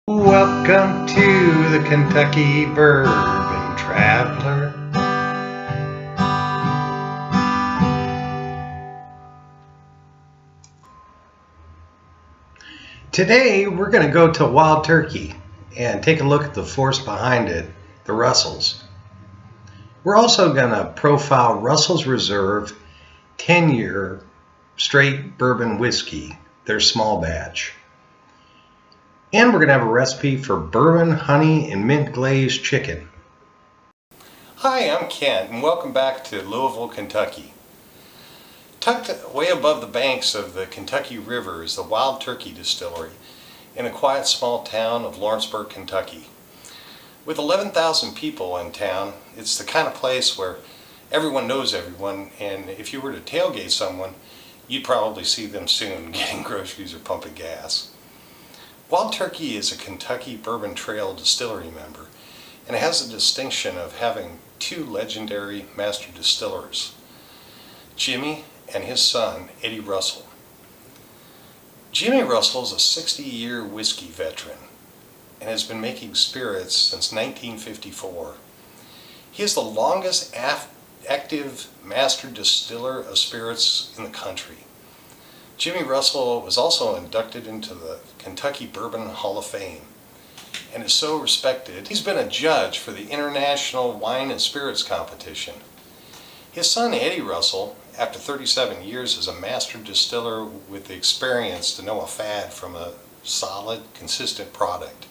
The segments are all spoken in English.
Welcome to the Kentucky Bourbon Traveler. Today we're going to go to Wild Turkey and take a look at the force behind it, the Russells. We're also going to profile Russell's Reserve 10-year straight bourbon whiskey, their small batch. And we're going to have a recipe for bourbon, honey, and mint glazed chicken. Hi, I'm Kent, and welcome back to Louisville, Kentucky. Tucked way above the banks of the Kentucky River is the Wild Turkey Distillery in a quiet small town of Lawrenceburg, Kentucky. With 11,000 people in town, it's the kind of place where everyone knows everyone, and if you were to tailgate someone, you'd probably see them soon getting groceries or pumping gas. Wild Turkey is a Kentucky Bourbon Trail Distillery member, and it has the distinction of having two legendary master distillers, Jimmy and his son, Eddie Russell. Jimmy Russell is a 60-year whiskey veteran and has been making spirits since 1954. He is the longest active master distiller of spirits in the country. Jimmy Russell was also inducted into the Kentucky Bourbon Hall of Fame and is so respected. He's been a judge for the International Wine and Spirits Competition. His son Eddie Russell, after 37 years as a master distiller with the experience to know a fad from a solid, consistent product.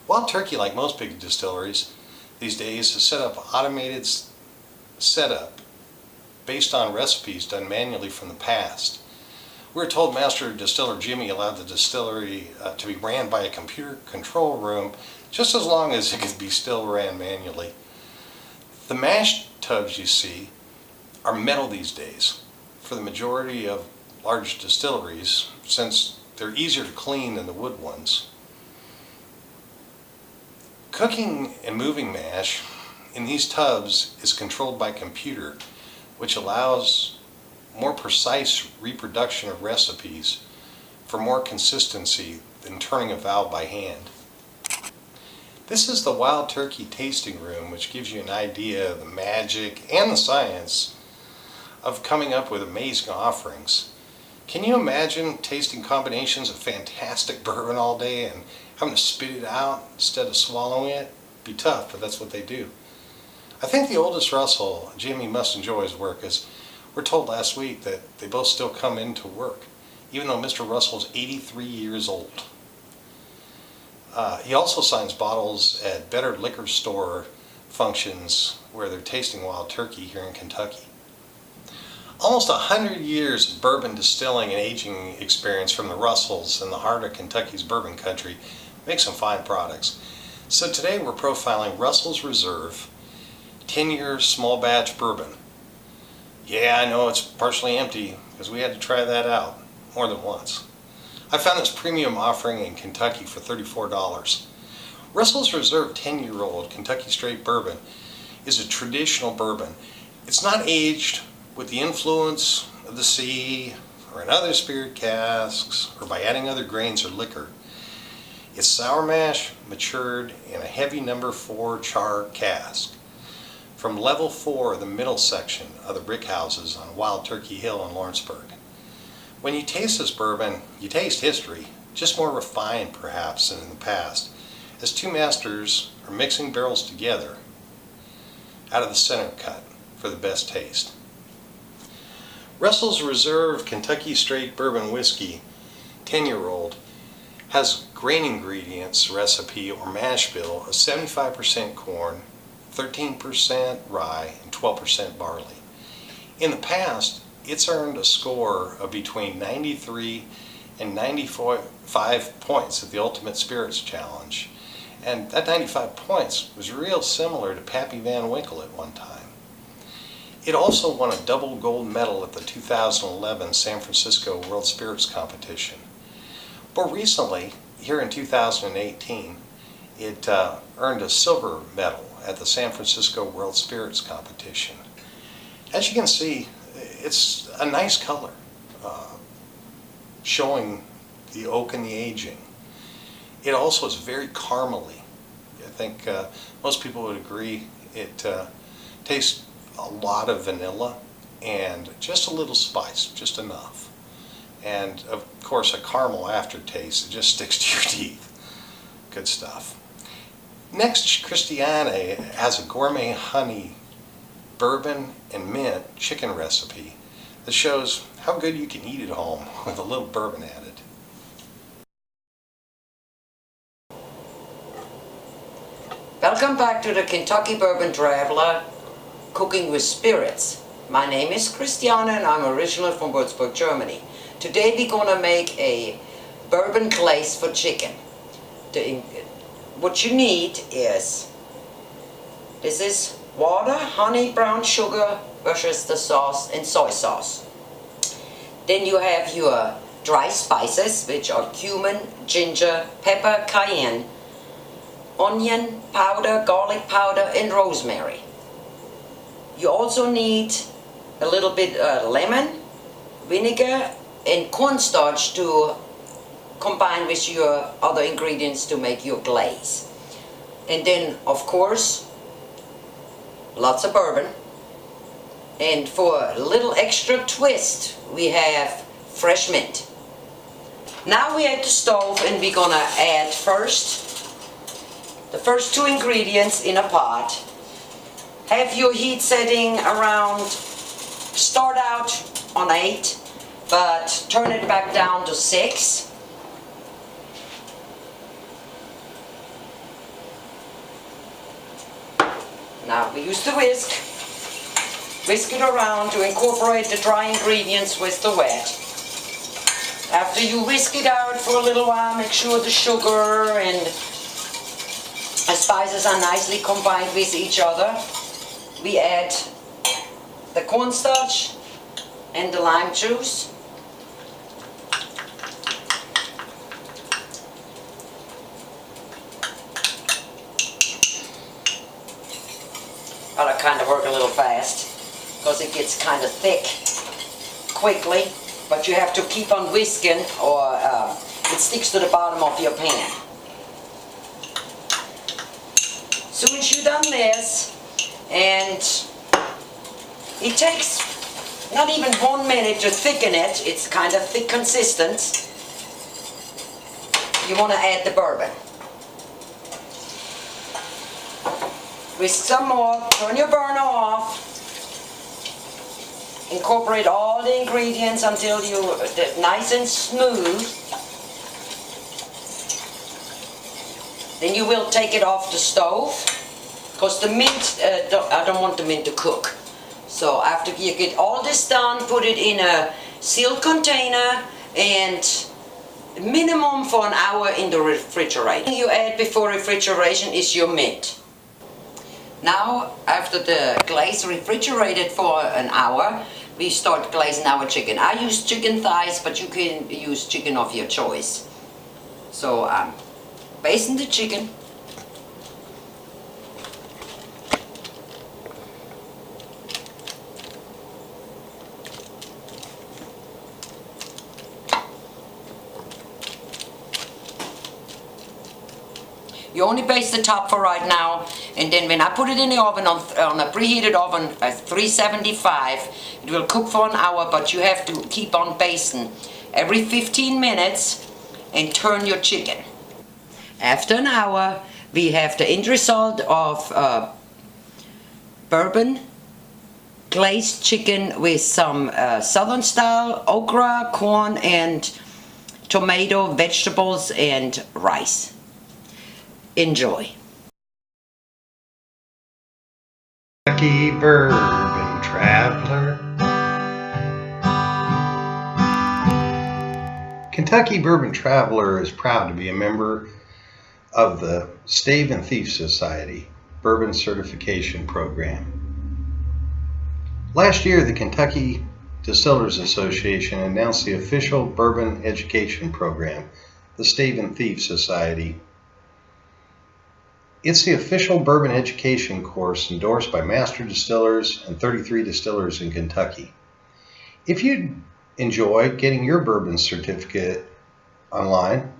Wild Turkey, like most big distilleries these days, has set up automated setup based on recipes done manually from the past. We were told Master Distiller Jimmy allowed the distillery to be ran by a computer control room just as long as it could be still ran manually. The mash tubs you see are metal these days for the majority of large distilleries, since they're easier to clean than the wood ones. Cooking and moving mash in these tubs is controlled by computer, which allows more precise reproduction of recipes for more consistency than turning a valve by hand. This is the Wild Turkey tasting room, which gives you an idea of the magic and the science of coming up with amazing offerings. Can you imagine tasting combinations of fantastic bourbon all day and having to spit it out instead of swallowing it? It'd be tough, but that's what they do. I think the oldest Russell, Jimmy, must enjoy his work, as we're told last week that they both still come into work, even though Mr. Russell's 83 years old. He also signs bottles at better liquor store functions where they're tasting Wild Turkey here in Kentucky. Almost 100 years of bourbon distilling and aging experience from the Russells in the heart of Kentucky's bourbon country makes some fine products. So today we're profiling Russell's Reserve 10-year small batch bourbon. Yeah, I know it's partially empty because we had to try that out more than once. I found this premium offering in Kentucky for $34. Russell's Reserve 10-year-old Kentucky Straight Bourbon is a traditional bourbon. It's not aged with the influence of the sea or in other spirit casks or by adding other grains or liquor. It's sour mash matured in a heavy number 4 char cask from level 4, the middle section of the brick houses on Wild Turkey Hill in Lawrenceburg. When you taste this bourbon, you taste history, just more refined perhaps than in the past, as two masters are mixing barrels together out of the center cut for the best taste. Russell's Reserve Kentucky Straight Bourbon Whiskey 10-year-old has grain ingredients recipe or mash bill of 75% corn, 13% rye, and 12% barley. In the past, it's earned a score of between 93 and 95 points at the Ultimate Spirits Challenge. And that 95 points was real similar to Pappy Van Winkle at one time. It also won a double gold medal at the 2011 San Francisco World Spirits Competition. More recently, here in 2018, it earned a silver medal at the San Francisco World Spirits Competition. As you can see, it's a nice color, showing the oak and the aging. It also is very caramely. I think most people would agree it tastes a lot of vanilla and just a little spice, just enough. And of course a caramel aftertaste, it just sticks to your teeth. Good stuff. Next, Christiane has a gourmet honey, bourbon, and mint chicken recipe that shows how good you can eat at home with a little bourbon added. Welcome back to the Kentucky Bourbon Traveler, Cooking with Spirits. My name is Christiane and I'm originally from Würzburg, Germany. Today we're gonna make a bourbon glaze for chicken. What you need is, this is water, honey, brown sugar, Worcester sauce and soy sauce. Then you have your dry spices, which are cumin, ginger, pepper, cayenne, onion powder, garlic powder, and rosemary. You also need a little bit lemon, vinegar, and cornstarch to combine with your other ingredients to make your glaze. And then, of course, lots of bourbon. And for a little extra twist, we have fresh mint. Now we're at the stove and we're gonna add the first two ingredients in a pot. Have your heat setting around, start out on 8, but turn it back down to 6. Now we use the whisk. Whisk it around to incorporate the dry ingredients with the wet. After you whisk it out for a little while, make sure the sugar and the spices are nicely combined with each other. We add the cornstarch and the lime juice. Gotta kind of work a little fast because it gets kind of thick quickly, but you have to keep on whisking or it sticks to the bottom of your pan. Soon as you've done this, and it takes not even 1 minute to thicken it, it's kind of thick consistence, you want to add the bourbon. Whisk some more, turn your burner off, incorporate all the ingredients until they're nice and smooth. Then you will take it off the stove, because the mint, I don't want the mint to cook. So after you get all this done, put it in a sealed container and minimum for an hour in the refrigerator. What you add before refrigeration is your mint. Now, after the glaze refrigerated for an hour, we start glazing our chicken. I use chicken thighs, but you can use chicken of your choice. So I'm basting the chicken. You only baste the top for right now, and then when I put it in the oven on a preheated oven at 375, it will cook for an hour, but you have to keep on basting every 15 minutes and turn your chicken. After an hour, we have the end result of bourbon glazed chicken with some southern style okra, corn, and tomato, vegetables, and rice. Enjoy. Kentucky Bourbon Traveler. Kentucky Bourbon Traveler is proud to be a member of the Stave and Thief Society Bourbon Certification Program. Last year, the Kentucky Distillers Association announced the official bourbon education program, the Stave and Thief Society. It's the official bourbon education course endorsed by master distillers and 33 distillers in Kentucky. If you enjoy getting your bourbon certificate online,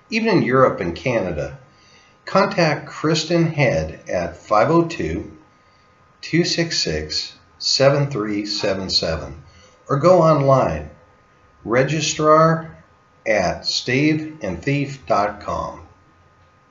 even in Europe and Canada. Contact Kristen Head at 502-266-7377 or go online, registrar@staveandthief.com.